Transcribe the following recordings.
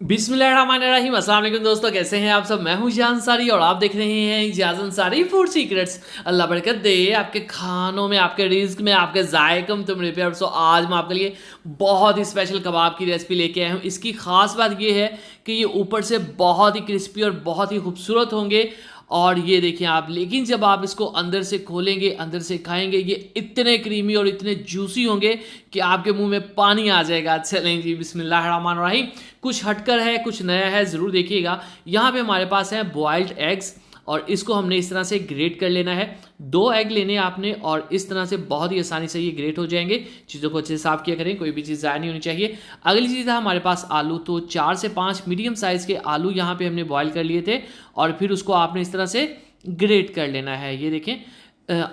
बिस्मिल्लाहिर्रहमानिर्रहीम। अस्सलाम वालेकुम दोस्तों, कैसे हैं आप सब। मैं हूं जान अंसारी और आप देख रहे हैं इजाज़ अंसारी फूड सीक्रेट्स। अल्लाह बरकत दे आपके खानों में, आपके रिज्क में, आपके जायकम तुम रिपेयर। सो आज मैं आपके लिए बहुत ही स्पेशल कबाब की रेसिपी लेके आया हूँ। इसकी ख़ास बात ये है कि ये ऊपर से बहुत ही क्रिस्पी और बहुत ही खूबसूरत होंगे। और ये देखिए आप, लेकिन जब आप इसको अंदर से खोलेंगे, अंदर से खाएंगे, ये इतने क्रीमी और इतने जूसी होंगे कि आपके मुंह में पानी आ जाएगा। चलें जी, बिस्मिल्लाहिर्रहमानिर्रहीम। कुछ हटकर है, कुछ नया है, ज़रूर देखिएगा। यहाँ पे हमारे पास है बॉइल्ड एग्स और इसको हमने इस तरह से ग्रेट कर लेना है। 2 एग लेने आपने और इस तरह से बहुत ही आसानी से ये ग्रेट हो जाएंगे। चीज़ों को अच्छे से साफ़ किया करें, कोई भी चीज़ ज़ाया नहीं होनी चाहिए। अगली चीज़ है हमारे पास आलू। तो 4 से 5 मीडियम साइज़ के आलू यहाँ पे हमने बॉयल कर लिए थे और फिर उसको आपने इस तरह से ग्रेट कर लेना है। ये देखें,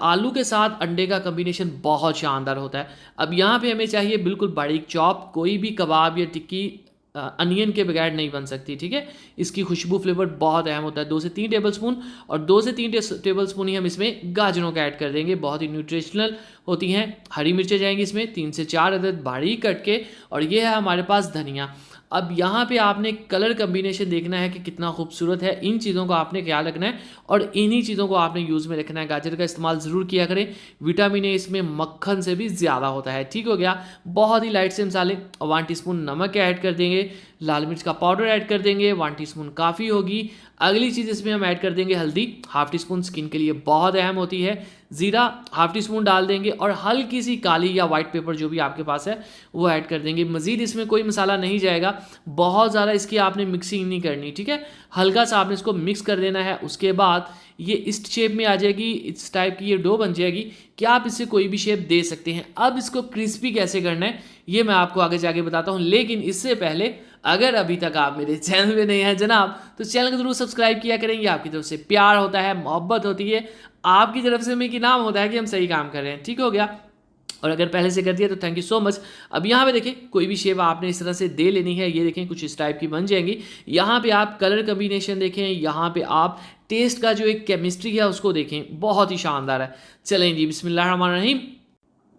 आलू के साथ अंडे का कम्बिनेशन बहुत शानदार होता है। अब यहाँ पे हमें चाहिए बिल्कुल बारीक चॉप। कोई भी कबाब या टिक्की अनियन के बगैर नहीं बन सकती, ठीक है। इसकी खुशबू फ्लेवर बहुत अहम होता है। 2 से 3 टेबलस्पून और 2 से 3 टेबलस्पून ही हम इसमें गाजरों का ऐड कर देंगे। बहुत ही न्यूट्रिशनल होती हैं। हरी मिर्चें जाएंगी इसमें 3 से 4 अदद बारीक कट के। और ये है हमारे पास धनिया। अब यहाँ पे आपने कलर कम्बिनेशन देखना है कि कितना खूबसूरत है। इन चीज़ों को आपने ख्याल रखना है और इन्हीं चीज़ों को आपने यूज़ में रखना है। गाजर का इस्तेमाल ज़रूर किया करें। विटामिन ए इसमें मक्खन से भी ज़्यादा होता है। ठीक हो गया। बहुत ही लाइट से मसाले। 1 टीस्पून नमक ऐड कर देंगे। लाल मिर्च का पाउडर ऐड कर देंगे। 1 टीस्पून काफ़ी होगी। अगली चीज़ इसमें हम ऐड कर देंगे हल्दी। 1/2 टीस्पून स्किन के लिए बहुत अहम होती है। ज़ीरा 1/2 टीस्पून डाल देंगे और हल्की सी काली या वाइट पेपर जो भी आपके पास है वो ऐड कर देंगे। मज़ीद इसमें कोई मसाला नहीं जाएगा। बहुत ज़्यादा इसकी आपने मिक्सिंग नहीं करनी, ठीक है। हल्का सा आपने इसको मिक्स कर देना है। उसके बाद ये इस शेप में आ जाएगी, इस टाइप की ये डो बन जाएगी कि आप इससे कोई भी शेप दे सकते हैं। अब इसको क्रिस्पी कैसे करना है ये मैं आपको आगे जाके बताता हूँ, लेकिन इससे पहले अगर अभी तक आप मेरे चैनल में नहीं हैं जनाब, तो चैनल को जरूर सब्सक्राइब किया करेंगे। आपकी तरफ से प्यार होता है, मोहब्बत होती है, आपकी तरफ से मेरे इनाम होता है कि हम सही काम कर रहे हैं। ठीक हो गया। और अगर पहले से कर दिया तो थैंक यू सो मच। अब यहाँ पे देखिए, कोई भी शेप आपने इस तरह से दे लेनी है। ये देखें कुछ इस टाइप की बन जाएंगी। यहाँ पे आप कलर कम्बिनेशन देखें, यहाँ पे आप टेस्ट का जो एक केमिस्ट्री है उसको देखें, बहुत ही शानदार है। चलें जी, बिस्मिल्लाहिर्रहमानिर्रहीम।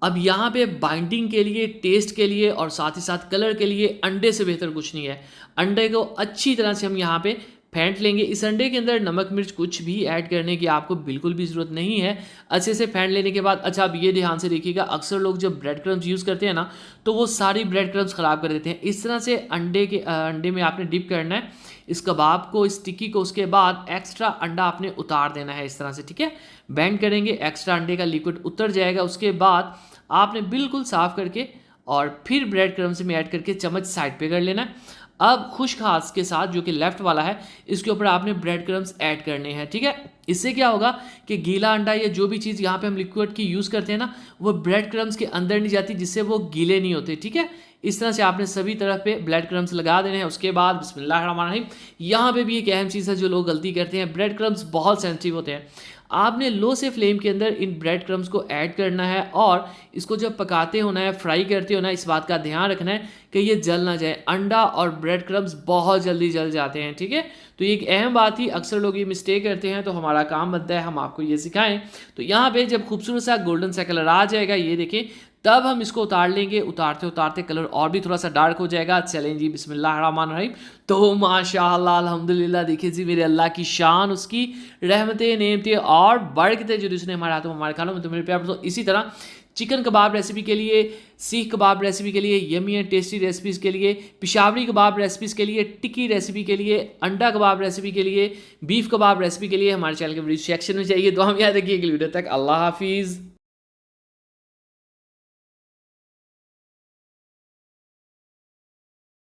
अब यहाँ पे बाइंडिंग के लिए, टेस्ट के लिए और साथ ही साथ कलर के लिए अंडे से बेहतर कुछ नहीं है। अंडे को अच्छी तरह से हम यहाँ पे फेंट लेंगे। इस अंडे के अंदर नमक मिर्च कुछ भी ऐड करने की आपको बिल्कुल भी ज़रूरत नहीं है। अच्छे से फेंट लेने के बाद, अच्छा अब ये ध्यान से देखिएगा, अक्सर लोग जब ब्रेड क्रम्स यूज़ करते हैं ना तो वो सारी ब्रेड क्रम्स ख़राब कर देते हैं। इस तरह से अंडे में आपने डिप करना है इस कबाब को, इस टिक्की को। उसके बाद एक्स्ट्रा अंडा आपने उतार देना है इस तरह से, ठीक है। बेंड करेंगे, एक्स्ट्रा अंडे का लिक्विड उतर जाएगा। उसके बाद आपने बिल्कुल साफ़ करके और फिर ब्रेड क्रम्स में ऐड करके चम्मच साइड पे कर लेना है। अब खुश्क हाथ के साथ, जो कि लेफ्ट वाला है, इसके ऊपर आपने ब्रेड क्रम्स ऐड करने हैं, ठीक है। इससे क्या होगा कि गीला अंडा या जो भी चीज़ यहाँ पे हम लिक्विड की यूज़ करते हैं ना, वो ब्रेड क्रम्स के अंदर नहीं जाती, जिससे वो गीले नहीं होते, ठीक है। इस तरह से आपने सभी तरफ पे ब्रेड क्रम्स लगा देने हैं। उसके बाद बिस्मिल्लाहिर्रहमानिर्रहीम, यहाँ पे भी एक अहम चीज़ है जो लोग गलती करते हैं। ब्रेड क्रम्स बहुत सेंसिटिव होते हैं। आपने लो से फ्लेम के अंदर इन ब्रेड क्रम्स को ऐड करना है और इसको जब पकाते होना है, फ्राई करते होना है, इस बात का ध्यान रखना है कि ये जल ना जाए। अंडा और ब्रेड क्रम्स बहुत जल्दी जल जाते हैं, ठीक है। तो ये एक अहम बात ही, अक्सर लोग ये मिस्टेक करते हैं, तो हमारा काम बनता है हम आपको ये सिखाएं। तो यहाँ पे जब खूबसूरत सा गोल्डन सा कलर आ जाएगा, ये देखें, तब हम इसको उतार लेंगे। उतारते उतारते कलर और भी थोड़ा सा डार्क हो जाएगा। चलें जी, बिस्मिल्लाहिर्रहमानिर्रहीम। तो माशाअल्लाह, अल्हम्दुलिल्लाह, देखिए जी मेरे अल्लाह की शान, उसकी रहमतें, नेमतें और बरकतें जो जिसने हमारे हाथों में हमारे खानों में तो मेरे प्यार। तो इसी तरह चिकन कबाब रेसिपी के लिए, सीख कबाब रेसिपी के लिए, यमी एंड टेस्टी रेसिपीज़ के लिए, पिशावरी कबाब रेसिपीज़ के लिए, टिक्की रेसिपी के लिए, अंडा कबाब रेसिपी के लिए, बीफ कबाब रेसिपी के लिए हमारे चैनल के वीडियो सेक्शन में चाहिए। तो हम याद रखिए अगली वीडियो तक। अल्लाह हाफिज़।